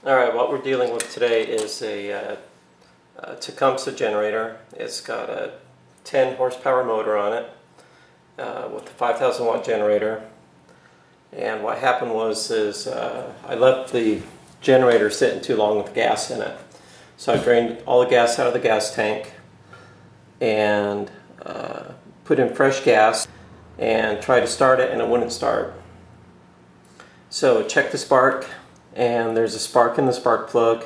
Alright, what we're dealing with today is a Tecumseh generator. It's got a 10 horsepower motor on it with a 5,000 watt generator. And what happened was I left the generator sitting too long with gas in it. So I drained all the gas out of the gas tank and put in fresh gas and tried to start it, and it wouldn't start. So check the spark, and there's a spark in the spark plug,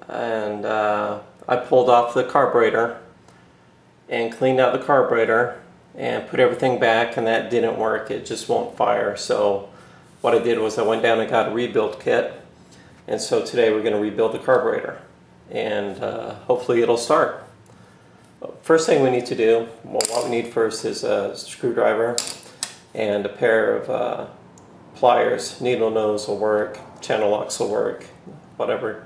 and I pulled off the carburetor and cleaned out the carburetor and put everything back, and that didn't work. It just won't fire. So what I did was I went down and got a rebuild kit, and so today we're going to rebuild the carburetor, and hopefully it'll start. First thing we need to do, well, what we need first is a screwdriver and a pair of pliers. Needle nose will work, channel locks will work, whatever.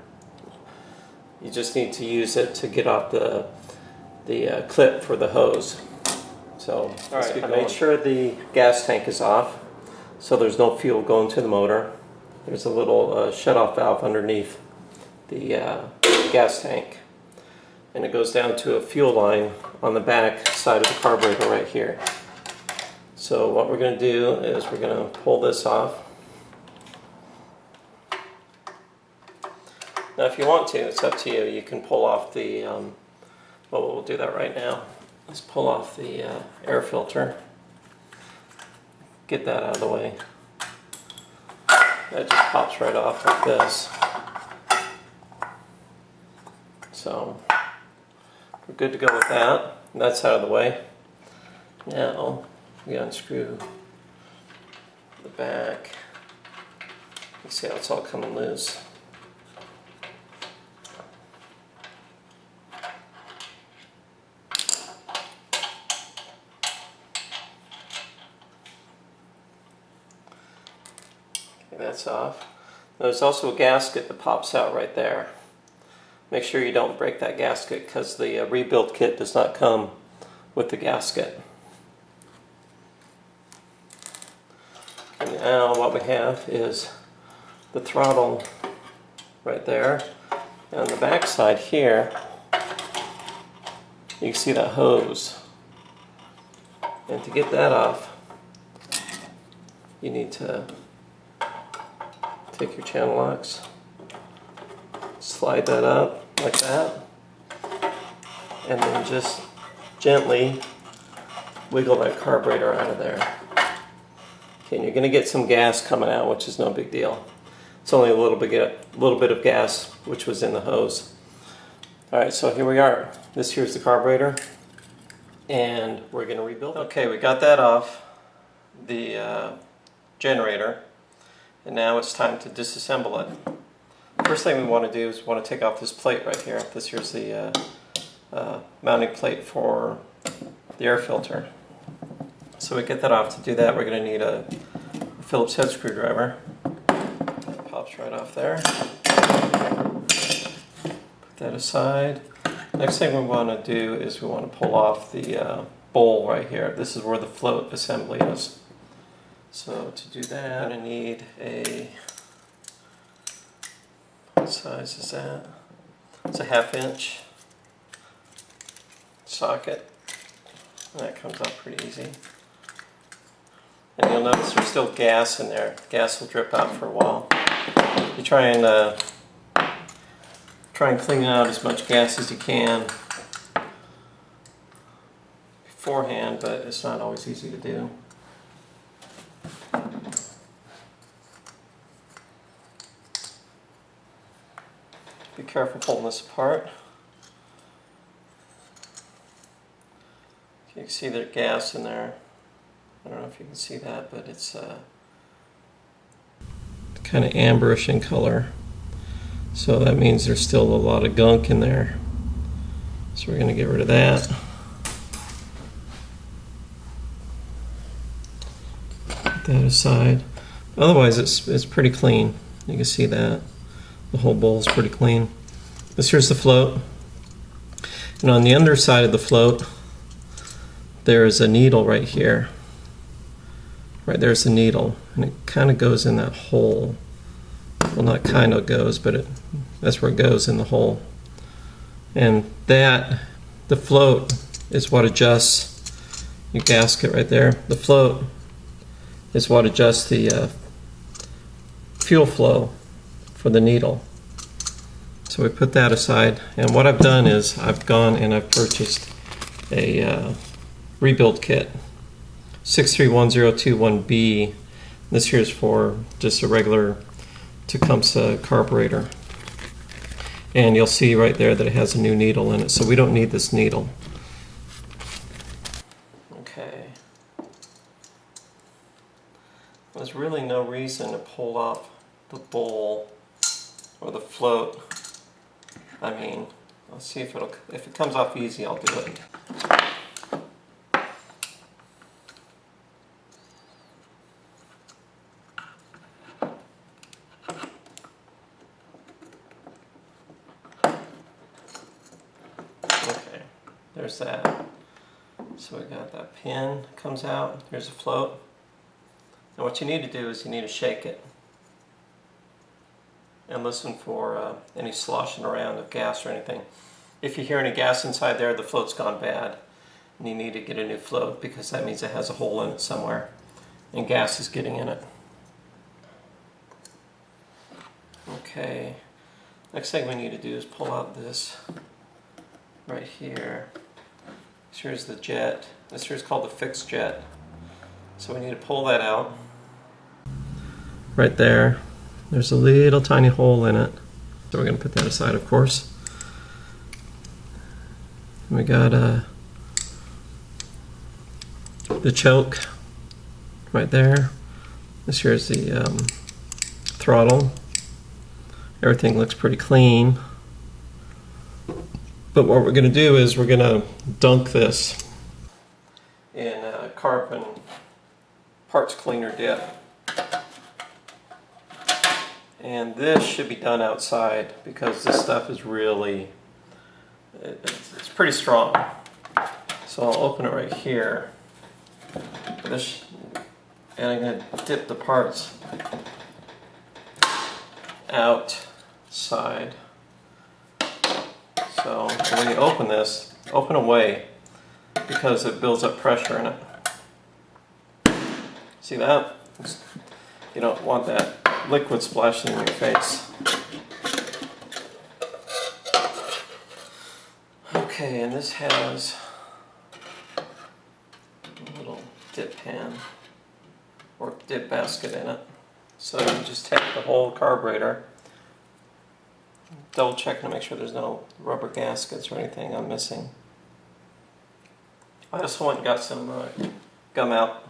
You just need to use it to get off the clip for the hose. So, alright, I made sure the gas tank is off, so there's no fuel going to the motor. There's a little shut-off valve underneath the gas tank, and it goes down to a fuel line on the back side of the carburetor right here. So what we're going to do is we're going to pull this off. Now if you want to, it's up to you. You can pull off the, well, we'll do that right now. Let's pull off the air filter. Get that out of the way. That just pops right off like this. So we're good to go with that. That's out of the way. Now we unscrew the back. You see how it's all coming loose. Okay, that's off. There's also a gasket that pops out right there. Make sure you don't break that gasket, because the rebuild kit does not come with the gasket. And now what we have is the throttle right there. And on the back side here, you can see that hose. And to get that off, you need to take your channel locks, slide that up like that, and then just gently wiggle that carburetor out of there. Okay, and you're going to get some gas coming out, which is no big deal. It's only a little bit of gas which was in the hose. Alright, so here we are. Here's the carburetor, and we're going to rebuild it. Okay, we got that off the generator, and now it's time to disassemble it. First thing we want to do is we want to take off this plate right here. This here's the mounting plate for the air filter. So we get that off. To do that, we're going to need a Phillips head screwdriver. That pops right off there. Put that aside. Next thing we want to do is we want to pull off the bowl right here. This is where the float assembly is. So to do that, I'm going to need a, what size is that? It's a 1/2 inch socket. And that comes out pretty easy. And you'll notice there's still gas in there. Gas will drip out for a while. You try and clean out as much gas as you can beforehand, but it's not always easy to do. Be careful pulling this apart. You can see there's gas in there. I don't know if you can see that, but it's kind of amberish in color. So that means there's still a lot of gunk in there. So we're going to get rid of that. Put that aside. Otherwise it's pretty clean. You can see that. The whole bowl is pretty clean. Here's the float. And on the underside of the float, there is a needle right here. Right there's the needle, and it kind of goes in that hole well, not kind of goes, but that's where it goes in the hole. And the float is what adjusts your gasket right there. The float is what adjusts the fuel flow for the needle. So we put that aside, and what I've done is I've gone and I've purchased a rebuild kit, 631021B. This here is for just a regular Tecumseh carburetor. And you'll see right there that it has a new needle in it, so we don't need this needle. Okay. There's really no reason to pull off the bowl or the float. I mean, let's see if it comes off easy, I'll do it. Okay, there's that. So we got that pin comes out. Here's a float. And what you need to do is you need to shake it and listen for any sloshing around of gas or anything. If you hear any gas inside there, the float's gone bad, and you need to get a new float because that means it has a hole in it somewhere and gas is getting in it. Okay, next thing we need to do is pull out this right here. This here's the jet. This here's called the fixed jet. So we need to pull that out. Right there. There's a little tiny hole in it. So we're going to put that aside, of course. And we got the choke right there. This here is the throttle. Everything looks pretty clean. But what we're going to do is we're going to dunk this in carbon parts cleaner dip. And this should be done outside because this stuff is really, it's pretty strong. So I'll open it right here. And I'm going to dip the parts outside. So when you open this, open away because it builds up pressure in it. See that? You don't want that liquid splashing in your face. Okay, and this has a little dip pan or dip basket in it. So you just take the whole carburetor, double check to make sure there's no rubber gaskets or anything I'm missing. I also went and got some gum out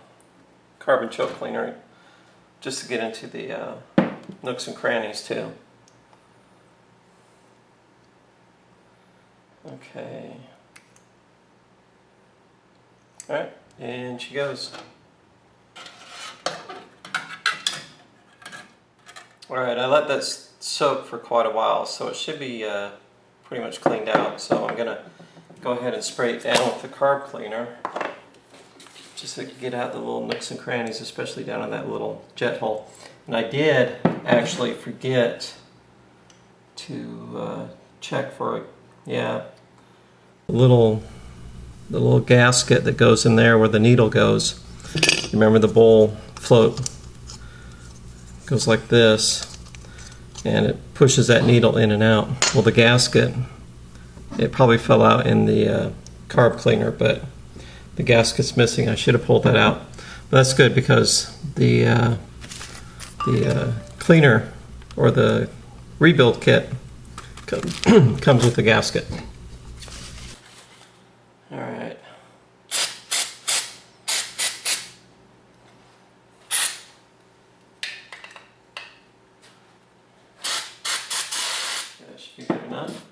carbon choke cleaner just to get into the nooks and crannies too. Okay. Alright, and she goes. Alright, I let that soak for quite a while, so it should be pretty much cleaned out. So I'm going to go ahead and spray it down with the carb cleaner just so I can get out the little nooks and crannies, especially down in that little jet hole. And I did actually forget to check for, the little gasket that goes in there where the needle goes. Remember the bowl float goes like this, and it pushes that needle in and out. Well, the gasket, it probably fell out in the carb cleaner, but the gasket's missing. I should have pulled that out. But that's good because the cleaner or the rebuild kit comes with the gasket. All right. That should be good enough.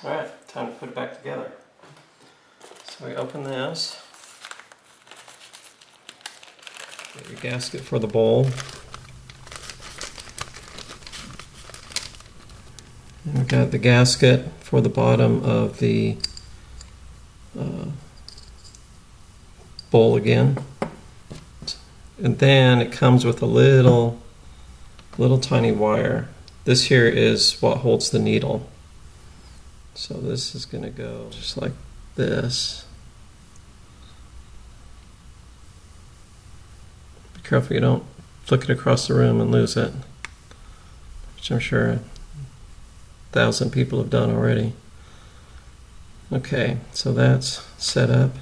Alright, time to put it back together. So we open this. Get your gasket for the bowl. And we've got the gasket for the bottom of the bowl again. And then it comes with a little tiny wire. This here is what holds the needle. So this is going to go just like this. Be careful you don't flick it across the room and lose it, which I'm sure 1,000 people have done already. Okay, so that's set up.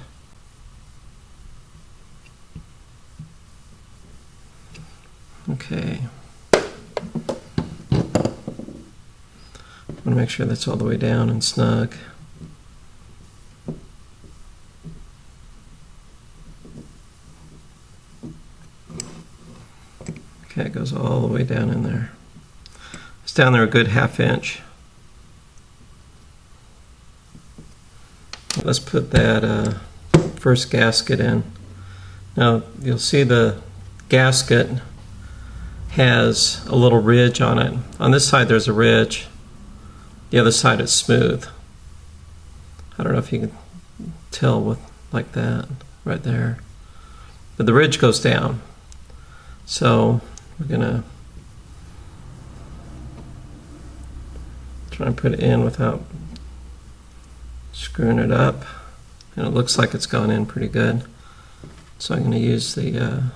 Okay. I want to make sure that's all the way down and snug. Okay, it goes all the way down in there. It's down there a good 1/2 inch. Let's put that first gasket in. Now you'll see the gasket has a little ridge on it. On this side there's a ridge. The other side is smooth. I don't know if you can tell with like that right there. But the ridge goes down. So we're gonna try and put it in without screwing it up. And it looks like it's gone in pretty good. So I'm gonna use the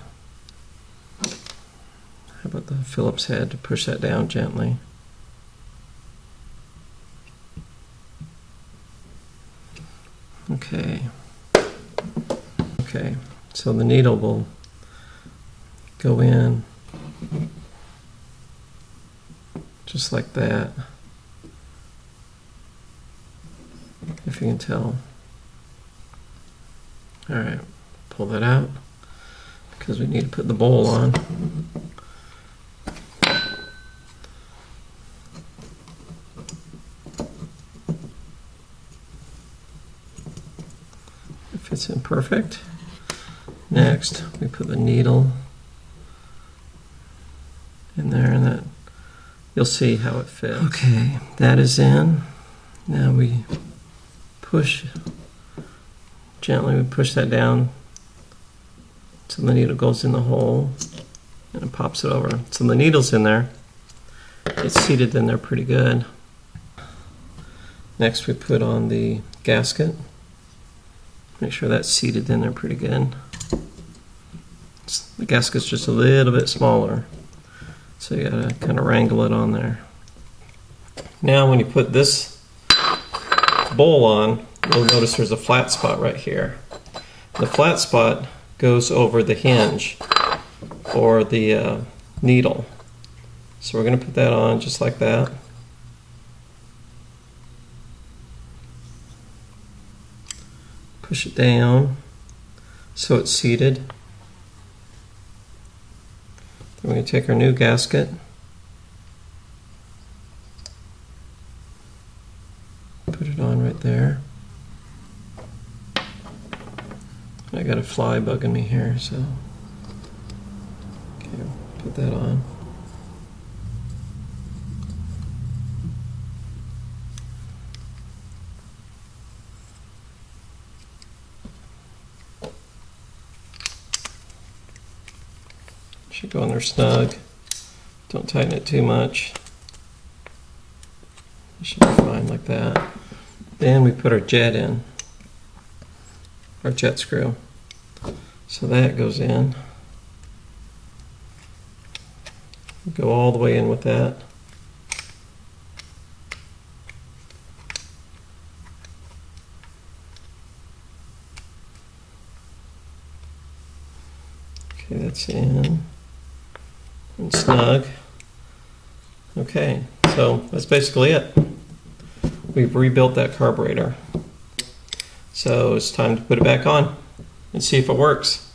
how about the Phillips head to push that down gently. Okay. Okay, so the needle will go in just like that, if you can tell. All right, pull that out because we need to put the bowl on. It fits in perfect. Next, we put the needle in there, and that you'll see how it fits. Okay, that is in. Now we push gently. We push that down so the needle goes in the hole, and it pops it over. So the needle's in there. It's seated in there pretty good. Next, we put on the gasket. Make sure that's seated in there pretty good. The gasket's just a little bit smaller, so you gotta kind of wrangle it on there. Now when you put this bowl on, you'll notice there's a flat spot right here. The flat spot goes over the hinge or the needle. So we're going to put that on just like that. Push it down so it's seated. Then we're going to take our new gasket, put it on right there. I got a fly bugging me here, so okay, put that on. Should go in there snug. Don't tighten it too much. It should be fine like that. Then we put our jet in, our jet screw. So that goes in. Go all the way in with that. Okay, that's in and snug. Okay, so that's basically it. We've rebuilt that carburetor. So it's time to put it back on and see if it works.